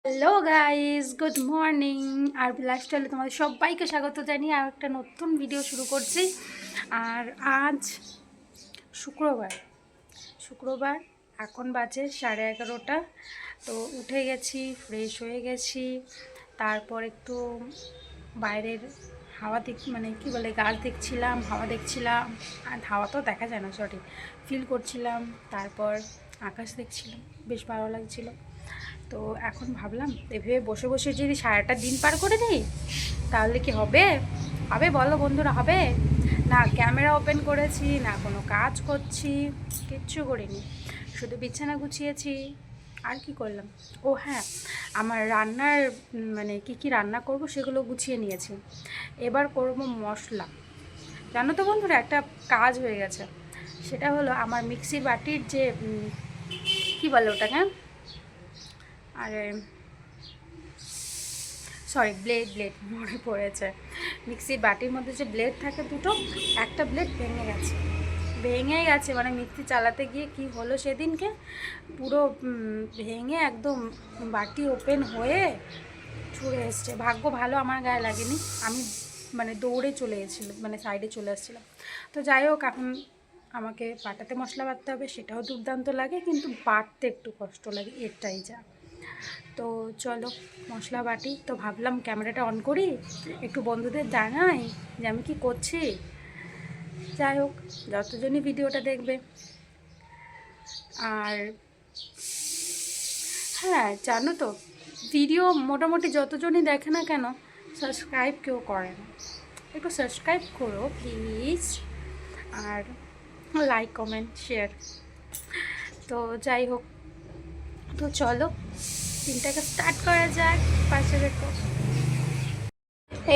Hello guys, good morning. আর লাইফস্টাইলে তোমাদের সবাইকে স্বাগত জানিয়ে আর একটা নতুন ভিডিও শুরু করছি। আর আজ শুক্রবার শুক্রবার এখন বাজে 11:30। তো উঠে গেছি, ফ্রেশ হয়ে গেছি, তারপর একটু বাইরের হাওয়া মানে কি বলে গাছ দেখছিলাম, হাওয়া দেখছিলাম। আর হাওয়া তো দেখা যায় না, সরি, ফিল করছিলাম। তারপর আকাশ দেখছিলাম, বেশ ভালো লাগছিল। তো এখন ভাবলাম এভাবে বসে বসে যদি সারাটা দিন পার করে দিই তাহলে কি হবে? হবে বলো বন্ধুরা, হবে? না ক্যামেরা ওপেন করেছি, না কোনো কাজ করছি, কিচ্ছু করিনি, শুধু বিছানা গুছিয়েছি। আর কি করলাম? ও হ্যাঁ, আমার রান্নার মানে কি রান্না করব সেগুলো গুছিয়ে নিয়েছি। এবার করব মশলা। জানো তো বন্ধুরা, একটা কাজ হয়ে গেছে। সেটা হলো আমার মিক্সির বাটির যে কি বলে ওটাকে, আরে সরি, ব্লেড মনে পড়েছে। মিক্সির বাটির মধ্যে যে ব্লেড থাকে দুটো, একটা ব্লেড ভেঙে গেছে মানে মিক্সি চালাতে গিয়ে কি হলো সেদিনকে, পুরো ভেঙে একদম বাটি ওপেন হয়ে ছুঁড়ে এসছে। ভাগ্য ভালো আমার গায়ে লাগেনি, আমি মানে দৌড়ে চলে গেছিলাম, মানে সাইডে চলে আসছিলাম। তো যাই হোক, এখন আমাকে বাটাতে মশলা বাটতে হবে, সেটাও দুর্দান্ত লাগে, কিন্তু বাটতে একটু কষ্ট লাগে, এটাই যা। তো চলো মশলা বাটি। তো ভাবলাম ক্যামেরাটা অন করি, একটু বন্ধুদের জানাই যে আমি কি করছি। যাই হোক, যতজনই ভিডিওটা দেখবে। আর হ্যাঁ, জানো তো, ভিডিও মোটামুটি যতজনই দেখে না কেন, সাবস্ক্রাইব কেউ করে না। একটু সাবস্ক্রাইব করো প্লিজ, আর লাইক কমেন্ট শেয়ার। তো যাই হোক, তো চলো দিনটাকে স্টার্ট করা যাক, পাশে দেখো।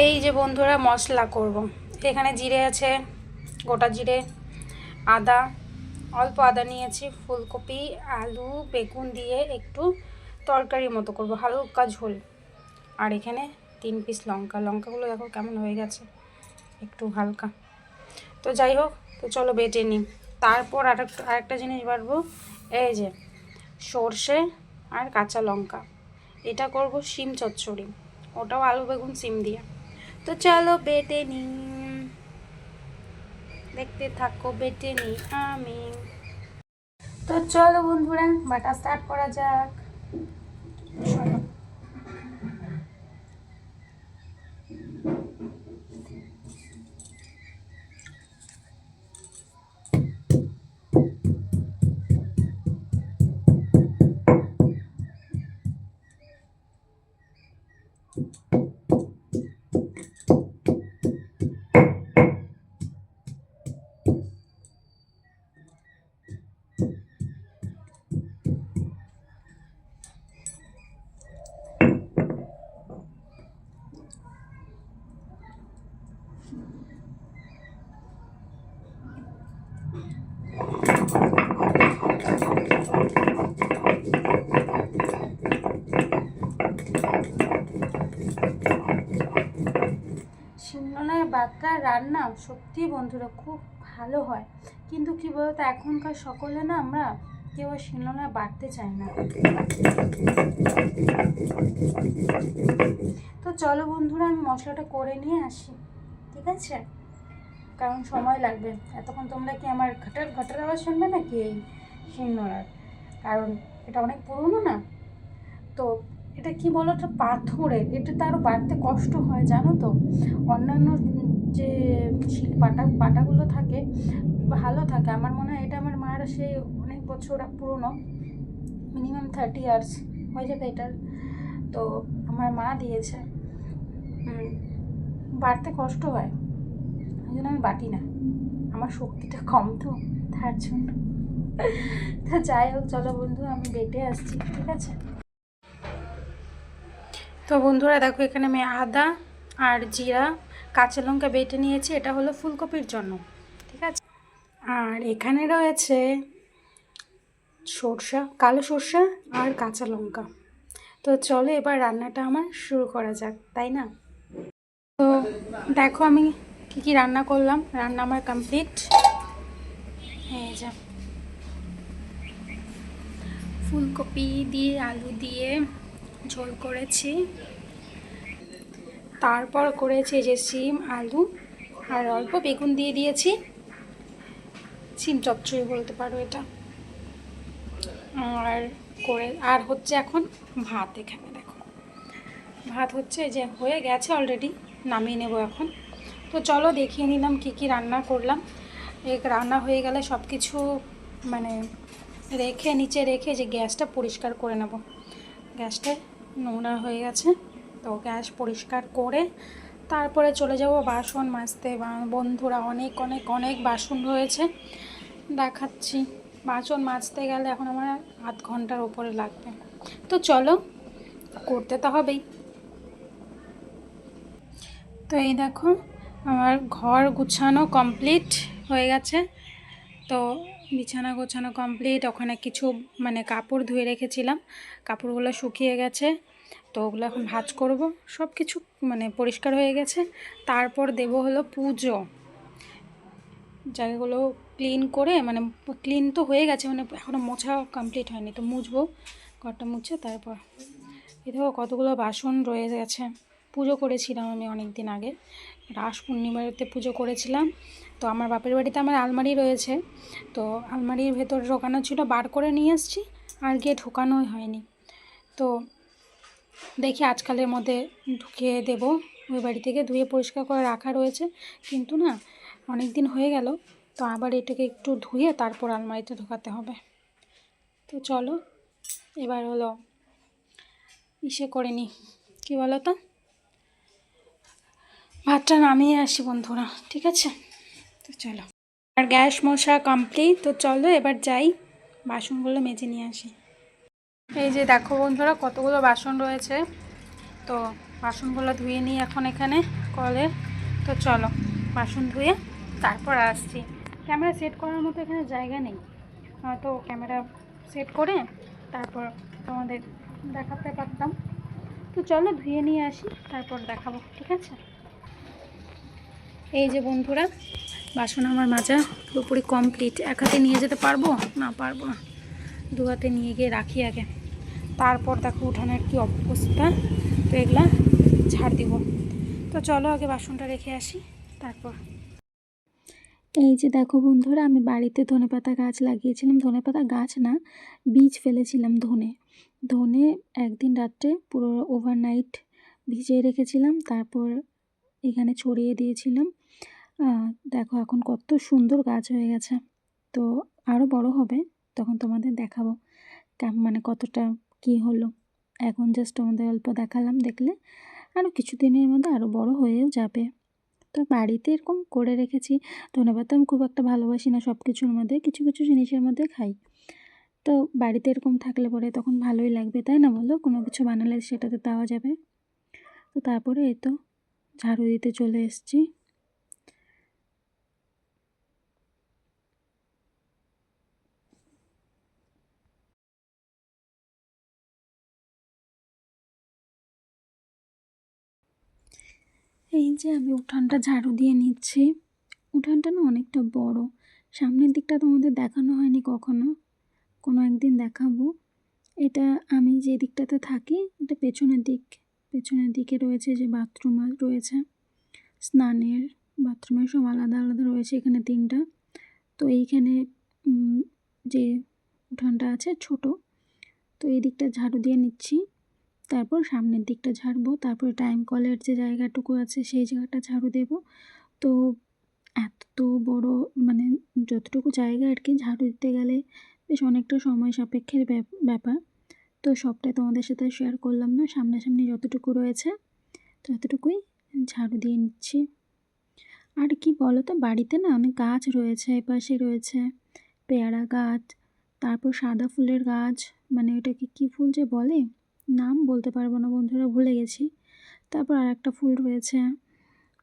এই যে বন্ধুরা, মশলা করব। এখানে জিরে আছে, গোটা জিরে, আদা, অল্প আদা নিয়েছি, ফুলকপি, আলু, বেগুন দিয়ে একটু তরকারি মতো করব, হালকা ঝোল। আর এখানে 3 পিস লঙ্কাগুলো দেখো কেমন হয়ে গেছে, একটু হালকা। তো যাই হোক, তো চলো বেটে নিই। তারপর আরেকটা জিনিস বাটবো, এই যে সর্ষে আর কাঁচা লঙ্কা। এটা করব শিম চচ্চড়ি, ওটাও আলু বেগুন সিম দিয়ে। তো চলো বেটে নিই, দেখতে থাকো, বেটে নিই আমি। তো চলো বন্ধুরা, বাটা স্টার্ট করা যাক। চলো। শিলনোড়ায় বাটা রান্না সত্যি বন্ধুরা খুব ভালো হয়, কিন্তু কি বলতো, এখনকার সকলে না, আমরা কেউ আর শিলনোড়ায় বাটতে চাই না। তো চলো বন্ধুরা, আমি মশলাটা করে নিয়ে আসি, ঠিক আছে? কারণ সময় লাগবে, এতক্ষণ তোমরা কি আমার ঘটার আওয়াজ শুনবে নাকি এই শিলনোড়ার? কারণ এটা অনেক পুরনো না, তো এটা কি বলো, এটা পাথরের, এটাতে আরও বাড়তে কষ্ট হয় জানো তো। অন্যান্য যে পাটাগুলো থাকে ভালো থাকে, আমার মনে হয় এটা আমার মার সেই অনেক বছর পুরনো, মিনিমাম 30 ইয়ার্স হয়ে যাবে এটার। তো আমার মা দিয়েছে, বাড়তে কষ্ট হয়, ওই জন্য আমি বাটি না, আমার শক্তিটা কম তো, তার জন্য। তো যাই হোক, চলো বন্ধু, আমি বেটে আসছি, ঠিক আছে? তো বন্ধুরা দেখো, এখানে আমি আদা আর জিরা, কাঁচা লঙ্কা বেটে নিয়েছি, এটা হলো ফুলকপির জন্য, ঠিক আছে? আর এখানে রয়েছে কালো সর্ষা আর কাঁচা লঙ্কা। তো চলো এবার রান্নাটা আমার শুরু করা যাক, তাই না? তো দেখো আমি কি রান্না করলাম, রান্না আমার কমপ্লিট। এই যে ফুলকপি দিয়ে, আলু দিয়ে, ঝোল করেছি, তারপর করেছি যে সিম আলু আর অল্প বেগুন দিয়ে দিয়েছি, সিম চচ্চড়ি বলতে পারো এটা। আর হচ্ছে এখন ভাত, এখানে দেখো ভাত হচ্ছে, যে হয়ে গেছে অলরেডি, নামিয়ে নেব এখন। তো চলো দেখিয়ে নিলাম কি কি রান্না করলাম। রান্না হয়ে গেলে সব কিছু মানে রেখে নিচে রেখে যে গ্যাসটা পরিষ্কার করে নেব। গ্যাসটা নোংরা হয়ে গেছে, তো গ্যাস পরিষ্কার করে তারপরে চলে যাব বাসন মাজতে। বন্ধুরা অনেক অনেক অনেক বাসন রয়েছে, দেখাচ্ছি। বাসন মাজতে গেলে এখন আমার আধ ঘন্টার উপরে লাগবে। তো চলো, করতে তো হবেই। তো এই দেখো আমার ঘর গুছানো কমপ্লিট হয়ে গেছে। তো বিছানা গোছানো কমপ্লিট, ওখানে কিছু মানে কাপড় ধুয়ে রেখেছিলাম, কাপড়গুলো শুকিয়ে গেছে, তো ওগুলো এখন ভাঁজ করব। সব কিছু মানে পরিষ্কার হয়ে গেছে। তারপর দেব হলো পুজো, জায়গাগুলো ক্লিন করে, মানে ক্লিন তো হয়ে গেছে, মানে এখনও মোছা কমপ্লিট হয়নি, তো মুছবো ঘরটা মুছে। তারপর এই দেখো কতগুলো বাসন রয়ে গেছে। পুজো করেছিলাম আমি অনেক দিন আগে, রাস পূর্ণিমাতে পুজো করেছিলাম। তো আমার বাপের বাড়িতে আমার আলমারি রয়েছে, তো আলমারির ভেতর ঢোকানো ছিল, বার করে নিয়ে এসেছি, আর গিয়ে ঢোকানোই হয়নি। তো দেখি আজকালের মধ্যে ঢুকিয়ে দেব। ওই বাড়ি থেকে ধুয়ে পরিষ্কার করে রাখা রয়েছে, কিন্তু না অনেক দিন হয়ে গেল, তো আবার এটাকে একটু ধুয়ে তারপর আলমারিতে ঢোকাতে হবে। তো চলো এবার হলো ইসে করে নিই, কী বলো তো, ভাতটা নামিয়ে আসি বন্ধুরা, ঠিক আছে? তো চলো, আর গ্যাস মোছা কমপ্লিট। তো চলো এবার যাই, বাসনগুলো মেজে নিয়ে আসি। এই যে দেখো বন্ধুরা কতগুলো বাসন রয়েছে, তো বাসনগুলো ধুয়ে নিই এখন এখানে কলে। তো চলো বাসন ধুয়ে তারপর আসছি। ক্যামেরা সেট করার মতো এখানে জায়গা নেই, তো ক্যামেরা সেট করে তারপর তোমাদের দেখাতে পারতাম। তো চলো ধুয়ে নিয়ে আসি, তারপর দেখাবো, ঠিক আছে? এই যে বন্ধুরা বাসন আমার মাজা পুরোপুরি কমপ্লিট। এক হাতে নিয়ে যেতে পারবো না, পারবো না, দু হাতে নিয়ে গিয়ে রাখি আগে, তারপর দেখো উঠানের কী অবস্থা। তো এগুলা ঝাড় দিব। তো চলো আগে বাসনটা রেখে আসি তারপর। এই যে দেখো বন্ধুরা আমি বাড়িতে ধনেপাতা গাছ লাগিয়েছিলাম, ধনেপাতা গাছ না, বীজ ফেলেছিলাম ধনে একদিন রাত্রে পুরো ওভারনাইট ভিজিয়ে রেখেছিলাম, তারপর এখানে ছড়িয়ে দিয়েছিলাম। দেখো এখন কত সুন্দর গাছ হয়ে গেছে। তো আরও বড় হবে, তখন তোমাদের দেখাবো মানে কতটা কি হলো। এখন জাস্ট তোমাদের অল্প দেখালাম, দেখলে আরও কিছুদিনের মধ্যে আরও বড় হয়েও যাবে। তো বাড়িতে এরকম করে রেখেছি। ধনেপাতা আমি খুব একটা ভালোবাসি না সব কিছুর মধ্যে, কিছু কিছু জিনিসের মধ্যে খাই। তো বাড়িতে এরকম থাকলে পরে তখন ভালোই লাগবে, তাই না বলো? কোনো কিছু বানালে সেটাতে দেওয়া যাবে। তো তারপরে এই তো ঝাড়ু দিতে চলে এসেছি। এই যে আমি উঠানটা ঝাড়ু দিয়ে নিচ্ছি। উঠানটা না অনেকটা বড়, সামনের দিকটা তোমাদের দেখানো হয়নি কখনো, কোনো একদিন দেখাবো। এটা আমি যে দিকটাতে থাকি এটা পেছনের দিকে রয়েছে যে বাথরুম রয়েছে, স্নানের বাথরুমের সব আলাদা আলাদা রয়েছে এখানে 3টা। তো এইখানে যে উঠানটা আছে ছোট, তো এই দিকটা ঝাড়ু দিয়ে নিচ্ছি, তারপর সামনের দিকটা ঝাড়বো, তারপরে টাইম কলের যে জায়গাটুকু আছে সেই জায়গাটা ঝাড়ু দেব। তো এত বড় মানে যতটুকু জায়গা আর কি ঝাড়ু দিতে গেলে বেশ অনেকটা সময় সাপেক্ষের ব্যাপার। তো সবটাই তোমাদের সাথে শেয়ার করলাম না, সামনাসামনি যতটুকু রয়েছে ততটুকুই ঝাড়ু দিয়ে নিচ্ছি। আর কি বলো তো, বাড়িতে না অনেক গাছ রয়েছে, এপাশে রয়েছে পেয়ারা গাছ, তারপর সাদা ফুলের গাছ, মানে ওটাকে কী ফুল যে বলে নাম বলতে পারবো না বন্ধুরা, ভুলে গেছি। তারপর আর একটা ফুল রয়েছে,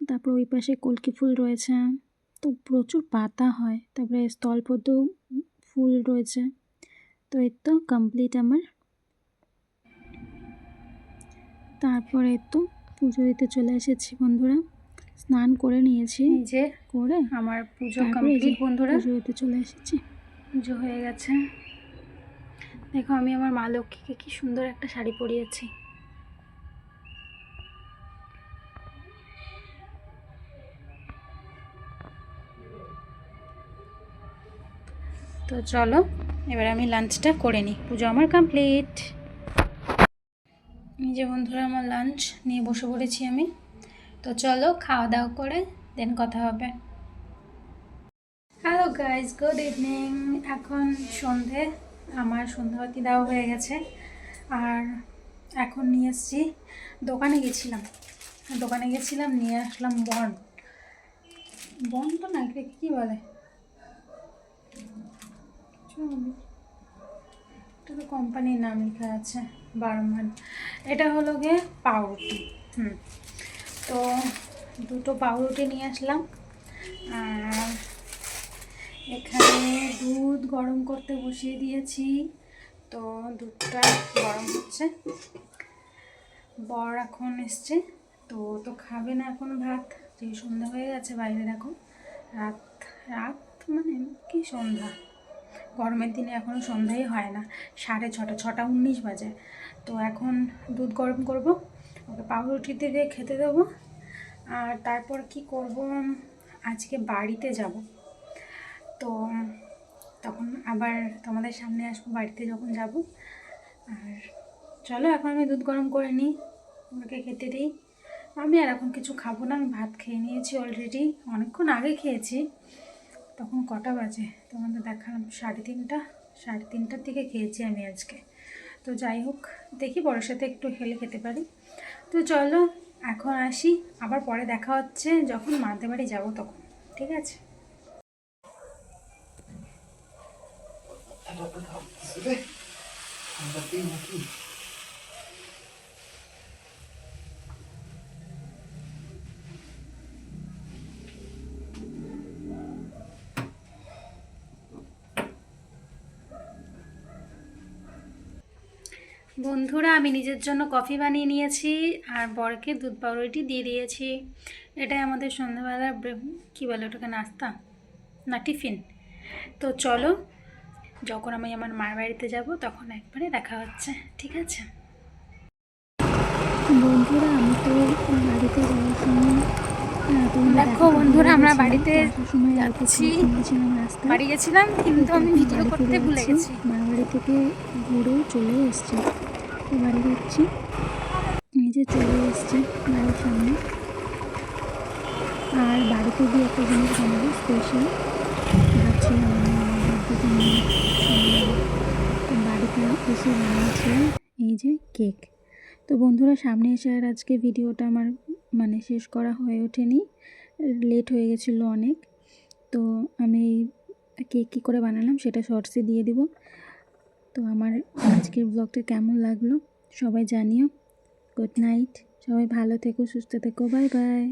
তারপর ওই পাশে কলকি ফুল রয়েছে, তো প্রচুর পাতা হয়। তারপরে স্থলপদ্ম ফুল রয়েছে। তো এই তো কমপ্লিট আমার। তারপরে তো পুজো দিতে চলে এসেছি বন্ধুরা, স্নান করে নিয়েছি, যে করে আমার পুজো কমপ্লিট বন্ধুরা, পুজো দিতে চলে এসেছি। পুজো হয়ে গেছে, দেখো আমি আমার মা লক্ষ্মীকে কি সুন্দর একটা শাড়ি পরিয়েছি, তো চলো এবার আমি লাঞ্চটা করে নিই। পুজো আমার কমপ্লিট। এই যে বন্ধুরা আমার লাঞ্চ নিয়ে বসে পড়েছি আমি। তো চলো খাওয়া দাওয়া করে দেন কথা হবে। Hello guys, good evening. এখন সন্ধে, আমার সন্ধ্যাবাতি দেওয়া হয়ে গেছে। আর এখন নিয়ে এসেছি, দোকানে গেছিলাম নিয়ে আসলাম বন তো না, এটাকে কী বলে, এটা তো কোম্পানির নাম লেখা আছে, বারমান। এটা হলো গিয়ে পাউরুটি। তো দুটো পাউরুটি নিয়ে আসলাম। আর এখানে দুধ গরম করতে বসিয়ে দিয়েছি। তো দুধটা গরম হচ্ছে। বর এখন এসছে, তো খাবে না এখন ভাত, যে সন্ধ্যা হয়ে গেছে। বাইরে দেখো রাত রাত মানে কি সন্ধ্যা, গরমের দিনে এখনও সন্ধ্যাই হয় না, 6:30, 6:19 বাজে। তো এখন দুধ গরম করব, ওকে পাউরুটিতে দিয়ে খেতে দেবো। আর তারপর কি করব, আজকে বাড়িতে যাব, তো তখন আবার তোমাদের সামনে আসবো বাড়িতে যখন যাব। আর চলো এখন আমি দুধ গরম করে নিই, ওকে খেতে দিই। আমি আর এখন কিছু খাবো না, আমি ভাত খেয়ে নিয়েছি অলরেডি, অনেকক্ষণ আগে খেয়েছি। তখন কটা বাজে তোমাদের দেখালাম, 3:30টার দিকে খেয়েছি আমি আজকে। তো যাই হোক, দেখি বড়ের সাথে একটু হেলে খেতে পারি। তো চলো এখন আসি, আবার পরে দেখা হচ্ছে যখন মাদের বাড়ি যাবো তখন, ঠিক আছে? বন্ধুরা আমি নিজের জন্য কফি বানিয়ে নিয়েছি আর বরকে দুধ পাউরুটি দিয়ে দিয়েছি। এটাই আমাদের সন্ধ্যাবেলার কী বলে ওটাকে, নাস্তা না টিফিন। তো চলো যখন আমি আমার মার বাড়িতে যাব তখন একবারে দেখা হচ্ছে, ঠিক আছে? বন্ধুরা আমি তো বাড়িতে যাওয়ার সময় দেখো বন্ধুরা আমরা বাড়িতে সময় যাচ্ছি, রাস্তায় বাড়ি গেছিলাম কিন্তু আমি ভিডিও করতে ভুলে গেছি। মা বাড়ি থেকে ঘুরে চলে এসেছি, তো বাড়ি যাচ্ছি, নিজে চলে এসেছি বাড়ির সামনে। আর বাড়িতে গিয়ে একটা জিনিস বানাবো স্পেশাল, ভাবছিলাম তো বাড়িতে এসে বানিয়েছিলাম এই যে কেক। তো বন্ধুরা সামনে এসে আর আজকে ভিডিওটা আমার শেষ করা হয়ে ওঠেনি, লেট হয়ে গেছিলো অনেক। তো আমি কেক কী করে বানালাম সেটা শর্টসে দিয়ে দিব। তো আমার আজকের ব্লগটা কেমন লাগলো সবাই জানিও। গুড নাইট, সবাই ভালো থেকো, সুস্থ থেকো, বাই বাই।